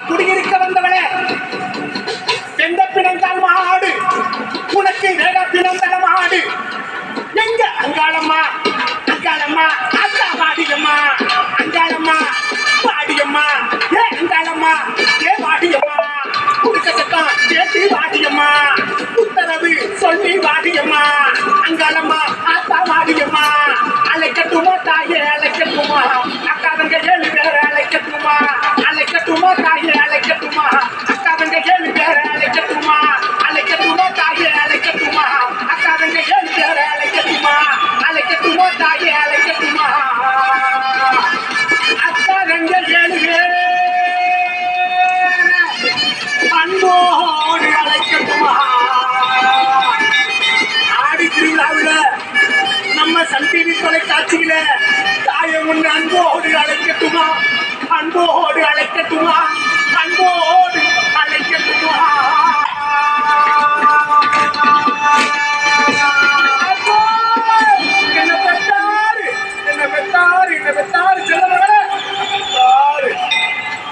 குடியிருக்க வந்தவளே, எந்த பிணந்தால் மாடு உனக்கு வேக பிணந்தல மாடு. எங்க அங்காளம்மா அங்காளம்மா அக்கா வாடியம்மா, அங்காளம்மா வாடியம்மா, ஏ அங்காளம்மா ஏ வாடியம்மா, குடுக்க சட்டம் கேட்டு வாடியம்மா, உத்தரவு சொல்லி வாடியம்மா, அங்காளம்மா அக்கா வாடியம்மா. அழைக்கட்டுமா தாயே அழைக்கட்டுமா, அக்கா தங்க 7 பேரை அழைக்கட்டுமா, அழைக்கட்டுமா தாயே அழைக்கட்டுமா, அக்கா தங்க 7 பேரை அழைக்கட்டுமா, அழைக்கட்டுமா தாயே அழைக்கட்டுமா, அக்கா தங்க 7 பேரை அழைக்கட்டுமா, அழைக்கட்டுமா தாயே அழைக்கட்டுமா, அக்கா தங்க 7 பேர் அன்போடு அழைக்கட்டுமா. ஆடி திருவிழாவில் நம்ம சன் டிவி தொலைக்காட்சியில தாயை முன்ன அன்போடு அழைக்கட்டுமா, அன்போடு அழைக்கட்டுமா, அன்போடு அழைக்கட்டுமா. என்ன பெற்றாரு என்ன பெற்றாரு என்ன பெற்றாரு